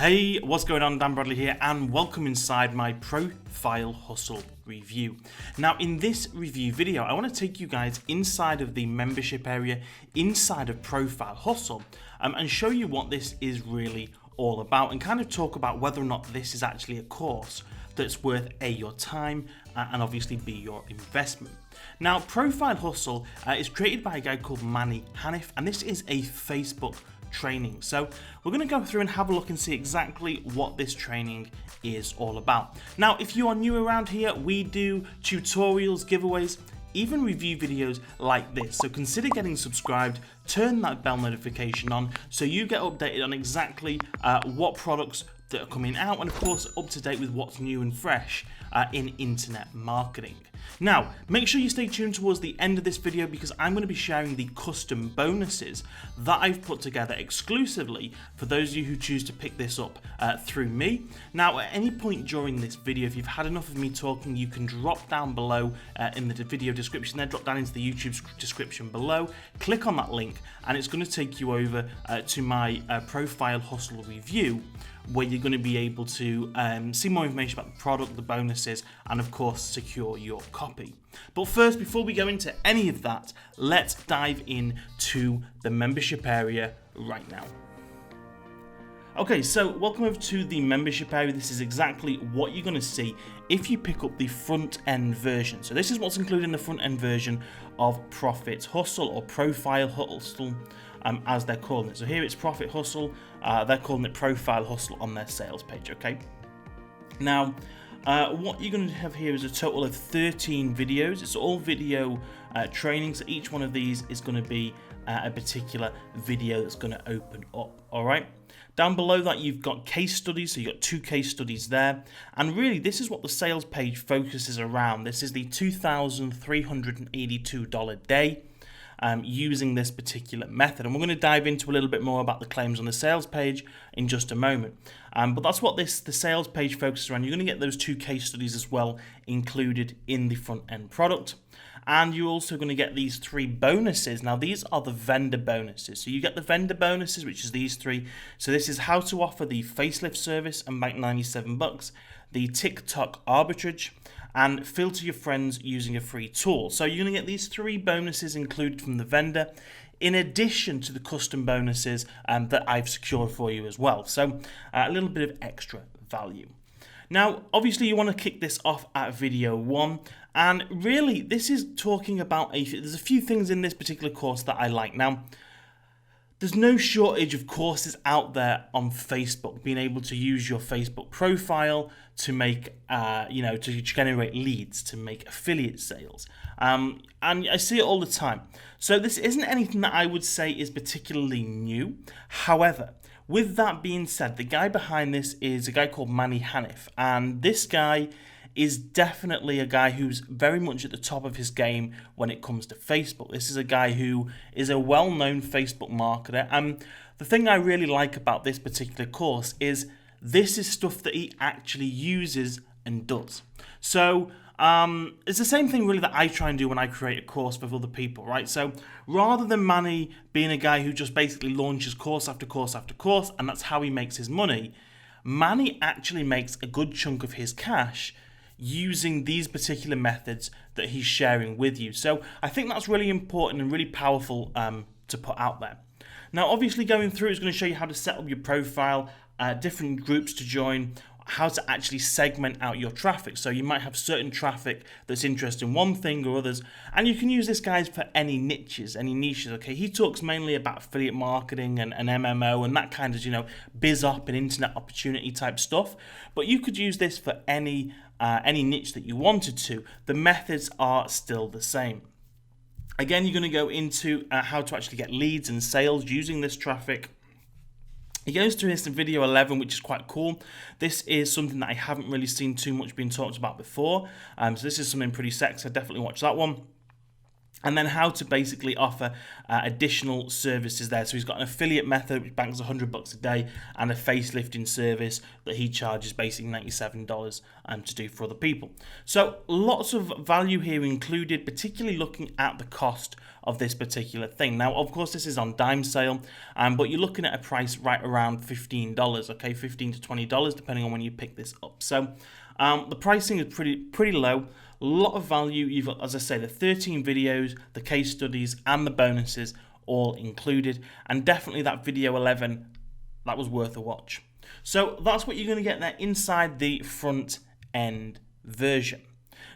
Hey, what's going on? Dan Bradley here, and welcome inside my Profile Hustle review. Now, in this review video, I want to take you guys inside of the membership area, inside of Profile Hustle, and show you what this is really all about, and kind of talk about whether or not this is actually a course that's worth your time and obviously B, your investment. Now, Profile Hustle is created by a guy called Manny, and this is a Facebook training. So we're going to go through and have a look and see exactly what this training is all about. Now, if you are new around here, we do tutorials, giveaways, even review videos like this. So consider getting subscribed, turn that bell notification on so you get updated on exactly what products that are coming out, and of course up to date with what's new and fresh in internet marketing. Now, make sure you stay tuned towards the end of this video because I'm going to be sharing the custom bonuses that I've put together exclusively for those of you who choose to pick this up through me. Now, at any point during this video, if you've had enough of me talking, you can drop down below in the video description there, drop down into the YouTube description below, click on that link, and it's going to take you over to my Profile Hustle review, where you're going to be able to see more information about the product, the bonuses, and of course secure your copy. But first, before we go into any of that, let's dive into the membership area right now. Okay, so welcome over to the membership area. This is exactly what you're going to see if you pick up the front end version. So this is what's included in the front end version of Profit Hustle, or Profile Hustle, as they're calling it. So here it's Profit Hustle, they're calling it Profile Hustle on their sales page, okay? Now, what you're going to have here is a total of 13 videos. It's all video trainings. So each one of these is going to be a particular video that's going to open up, all right? Down below that, you've got case studies, so you've got 2 case studies there. And really, this is what the sales page focuses around. This is the $2,382 day. Using this particular method, and we're going to dive into a little bit more about the claims on the sales page in just a moment, but that's what the sales page focuses around. You're going to get those 2 case studies as well included in the front end product, and you're also going to get these 3 bonuses. Now, these are the vendor bonuses, so you get the vendor bonuses, which is these 3. So this is how to offer the facelift service and make $97, the TikTok arbitrage, and filter your friends using a free tool. So you're going to get these 3 bonuses included from the vendor, in addition to the custom bonuses that I've secured for you as well. So a little bit of extra value. Now, obviously, you want to kick this off at video 1, and really, this is talking about there's a few things in this particular course that I like. Now, there's no shortage of courses out there on Facebook, being able to use your Facebook profile to make, to generate leads, to make affiliate sales. And I see it all the time. So this isn't anything that I would say is particularly new. However, with that being said, the guy behind this is a guy called Manny, and this guy is definitely a guy who's very much at the top of his game when it comes to Facebook. This is a guy who is a well-known Facebook marketer, and the thing I really like about this particular course is this is stuff that he actually uses and does. So it's the same thing really that I try and do when I create a course for other people, right? So rather than Manny being a guy who just basically launches course after course after course, and that's how he makes his money, Manny actually makes a good chunk of his cash using these particular methods that he's sharing with you. So I think that's really important and really powerful to put out there. Now, obviously, going through is going to show you how to set up your profile, different groups to join, how to actually segment out your traffic. So you might have certain traffic that's interested in one thing or others, and you can use this, guys, for any niches, okay? He talks mainly about affiliate marketing and MMO and that kind of, biz op and internet opportunity type stuff, but you could use this for any niche that you wanted to. The methods are still the same. Again, you're going to go into how to actually get leads and sales using this traffic. He goes through this in video 11, which is quite cool. This is something that I haven't really seen too much being talked about before. So this is something pretty sexy. I definitely watch that one. and then how to basically offer additional services there. So he's got an affiliate method which banks $100 a day, and a facelifting service that he charges basically $97 to do for other people. So lots of value here included, particularly looking at the cost of this particular thing. Now, of course, this is on dime sale, but you're looking at a price right around $15, okay, $15 to $20, depending on when you pick this up. So the pricing is pretty low. A lot of value. You've got, as I say, the 13 videos, the case studies, and the bonuses all included. And definitely that video 11, that was worth a watch. So that's what you're going to get there inside the front end version.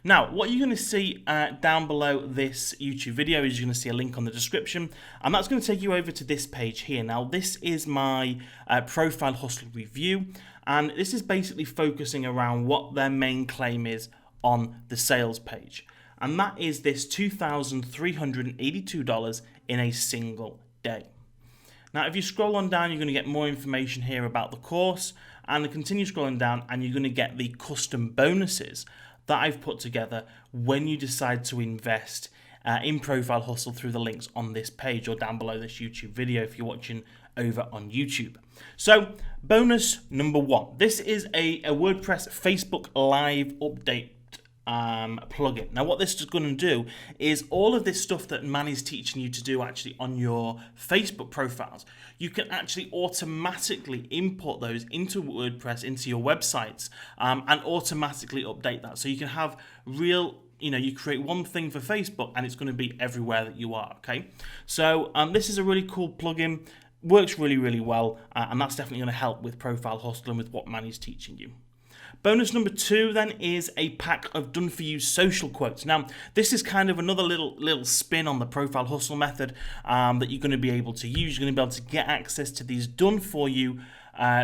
Now, what you're going to see down below this YouTube video is you're going to see a link on the description, and that's going to take you over to this page here. Now, this is my Profile Hustle review, and this is basically focusing around what their main claim is on the sales page, and that is this $2,382 in a single day. Now, if you scroll on down, you're going to get more information here about the course, and continue scrolling down, and you're going to get the custom bonuses that I've put together when you decide to invest in Profile Hustle through the links on this page or down below this YouTube video if you're watching over on YouTube. So, bonus number 1. This is a WordPress Facebook Live update plugin. Now, what this is going to do is all of this stuff that Manny's teaching you to do actually on your Facebook profiles, you can actually automatically import those into WordPress, into your websites, and automatically update that. So you can have real, you create one thing for Facebook and it's going to be everywhere that you are, okay? So this is a really cool plugin, works really, really well, and that's definitely going to help with Profile Hustle and with what Manny's teaching you. Bonus number 2 then is a pack of done-for-you social quotes. Now, this is kind of another little spin on the Profile Hustle method that you're going to be able to use. You're going to be able to get access to these done-for-you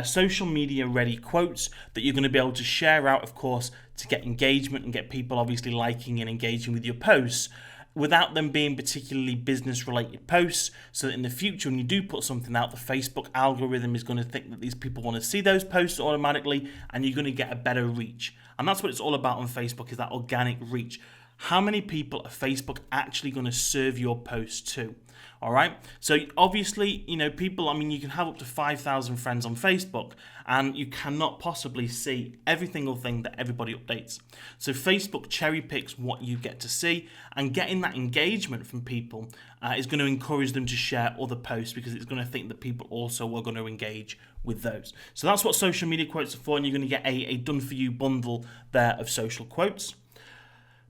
social media ready quotes that you're going to be able to share out, of course, to get engagement and get people obviously liking and engaging with your posts, without them being particularly business-related posts, so that in the future, when you do put something out, the Facebook algorithm is going to think that these people want to see those posts automatically, and you're going to get a better reach. And that's what it's all about on Facebook, is that organic reach. How many people are Facebook actually going to serve your post to? All right. So obviously, people, you can have up to 5,000 friends on Facebook, and you cannot possibly see every single thing that everybody updates. So Facebook cherry picks what you get to see, and getting that engagement from people is going to encourage them to share other posts, because it's going to think that people also are going to engage with those. So that's what social media quotes are for, and you're going to get a done-for-you bundle there of social quotes.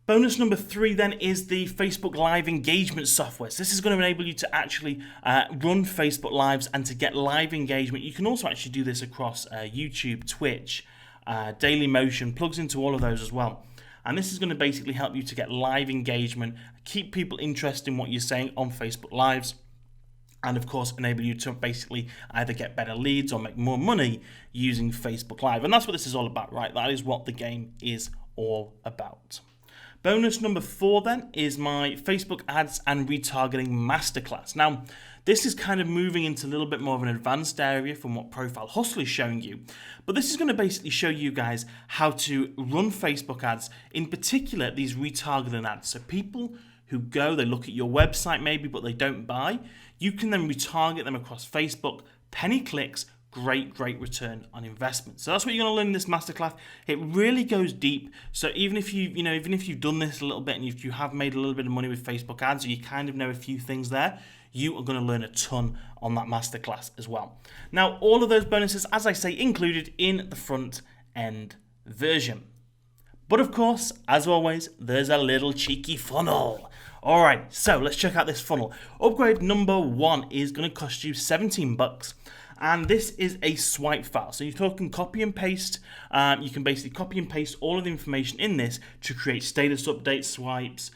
Bonus number 3 then is the Facebook Live engagement software. So this is going to enable you to actually run Facebook Lives and to get live engagement. You can also actually do this across YouTube, Twitch, Dailymotion, plugs into all of those as well. And this is going to basically help you to get live engagement, keep people interested in what you're saying on Facebook Lives, and of course enable you to basically either get better leads or make more money using Facebook Live. And that's what this is all about, right? That is what the game is all about. Bonus number 4 then is my Facebook ads and retargeting masterclass. Now, this is kind of moving into a little bit more of an advanced area from what Profile Hustle is showing you. But this is going to basically show you guys how to run Facebook ads, in particular these retargeting ads. So people who go, they look at your website maybe, but they don't buy, you can then retarget them across Facebook, penny clicks, great return on investment. So that's what you're going to learn in this masterclass. It really goes deep. So even if you've done this a little bit and if you have made a little bit of money with Facebook ads, or you kind of know a few things there, you are going to learn a ton on that masterclass as well. Now, all of those bonuses, as I say, included in the front end version. But of course, as always, there's a little cheeky funnel. All right, so let's check out this funnel. Upgrade number 1 is going to cost you $17. And this is a swipe file. So you're talking copy and paste. You can basically copy and paste all of the information in this to create status update swipes,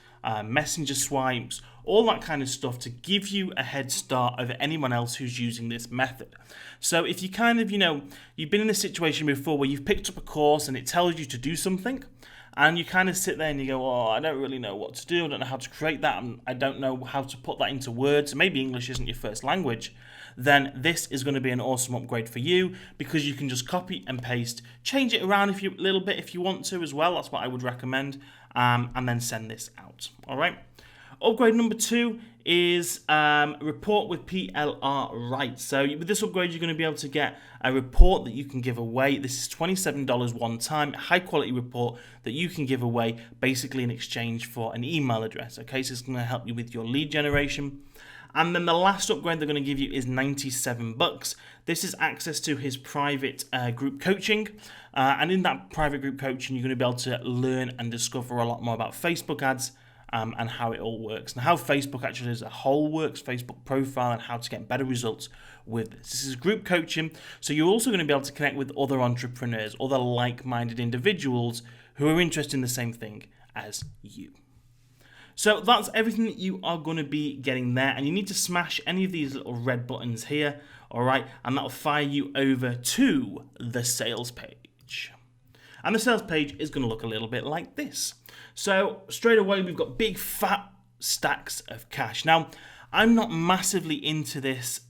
messenger swipes, all that kind of stuff to give you a head start over anyone else who's using this method. So if you kind of, you've been in a situation before where you've picked up a course and it tells you to do something, and you kind of sit there and you go, oh, I don't really know what to do. I don't know how to create that. And I don't know how to put that into words. Maybe English isn't your first language. Then this is going to be an awesome upgrade for you, because you can just copy and paste, change it around a little bit if you want to as well. That's what I would recommend, and then send this out. All right. Upgrade number 2 is report with PLR rights. So with this upgrade, you're going to be able to get a report that you can give away. This is $27 one time, high quality report that you can give away basically in exchange for an email address. Okay, so it's going to help you with your lead generation. And then the last upgrade they're going to give you is $97. This is access to his private group coaching. And in that private group coaching, you're going to be able to learn and discover a lot more about Facebook ads and how it all works. And how Facebook actually as a whole works, Facebook profile, and how to get better results with this. This is group coaching. So you're also going to be able to connect with other entrepreneurs, other like-minded individuals who are interested in the same thing as you. So that's everything that you are going to be getting there, and you need to smash any of these little red buttons here, all right, and that'll fire you over to the sales page. And the sales page is going to look a little bit like this. So straight away, we've got big fat stacks of cash. Now, I'm not massively into this,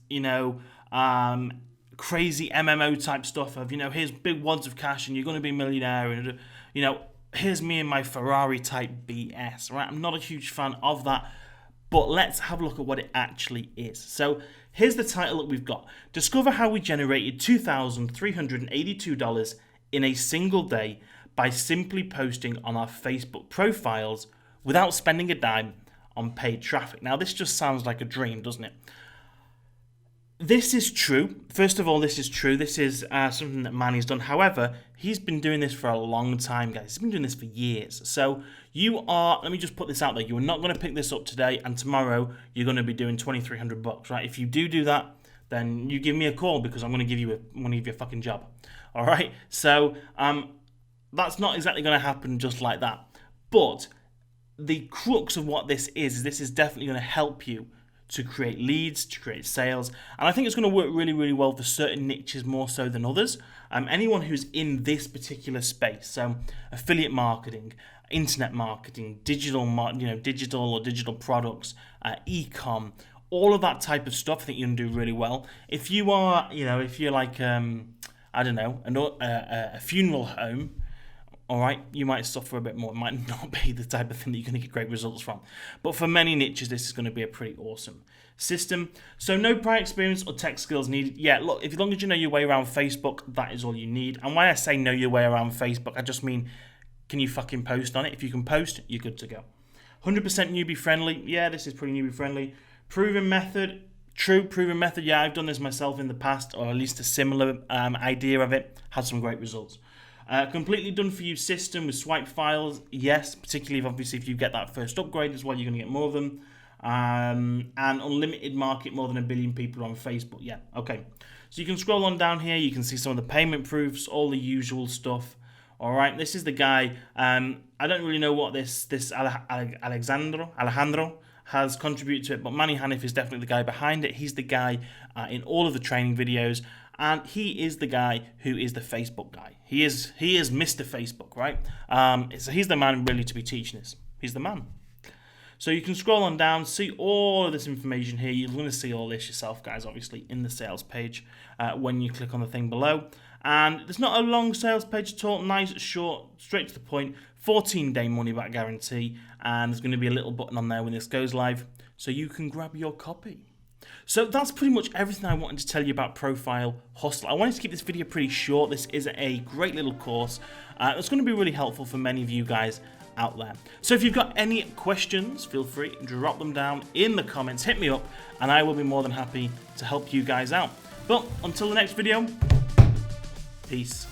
crazy MMO type stuff of, here's big wads of cash and you're going to be a millionaire, and, here's me and my Ferrari type BS, right? I'm not a huge fan of that, but let's have a look at what it actually is. So here's the title that we've got. Discover how we generated $2,382 in a single day by simply posting on our Facebook profiles without spending a dime on paid traffic. Now, this just sounds like a dream, doesn't it? This is true. First of all, this is true. This is something that Manny's done. However, he's been doing this for a long time, guys. He's been doing this for years. So let me just put this out there. You're not going to pick this up today and tomorrow you're going to be doing $2,300, right? If you do that, then you give me a call because I'm going to give you a fucking job. All right? So that's not exactly going to happen just like that. But the crux of what this is definitely going to help you to create leads, to create sales. And I think it's going to work really, really well for certain niches more so than others. Anyone who's in this particular space, so affiliate marketing, internet marketing, digital or digital products, e-com, all of that type of stuff, I think you're going to do really well. If you are, if you're like, a funeral home, all right, you might suffer a bit more. It might not be the type of thing that you're going to get great results from. But for many niches, this is going to be a pretty awesome system. So no prior experience or tech skills needed. Yeah, look, as long as you know your way around Facebook, that is all you need. And when I say know your way around Facebook, I just mean, can you fucking post on it? If you can post, you're good to go. 100% newbie friendly. Yeah, this is pretty newbie friendly. Proven method. True, proven method. Yeah, I've done this myself in the past, or at least a similar idea of it. Had some great results. Completely done for you system with swipe files, yes, particularly if you get that first upgrade as well, you're going to get more of them. And unlimited market, more than 1 billion people on Facebook, yeah, okay. So you can scroll on down here, you can see some of the payment proofs, all the usual stuff. All right, this is the guy, I don't really know what this Alejandro has contributed to it, but Manny Hanif is definitely the guy behind it. He's the guy in all of the training videos. And he is the guy who is the Facebook guy. He is Mr. Facebook, right? So he's the man really to be teaching this. He's the man. So you can scroll on down, see all of this information here. You're going to see all this yourself, guys, obviously, in the sales page when you click on the thing below. And there's not a long sales page at all. Nice, short, straight to the point. 14-day money-back guarantee. And there's going to be a little button on there when this goes live, so you can grab your copy. So that's pretty much everything I wanted to tell you about Profile Hustle. I wanted to keep this video pretty short. This is a great little course. It's going to be really helpful for many of you guys out there. So if you've got any questions, feel free to drop them down in the comments. Hit me up and I will be more than happy to help you guys out. But until the next video, peace.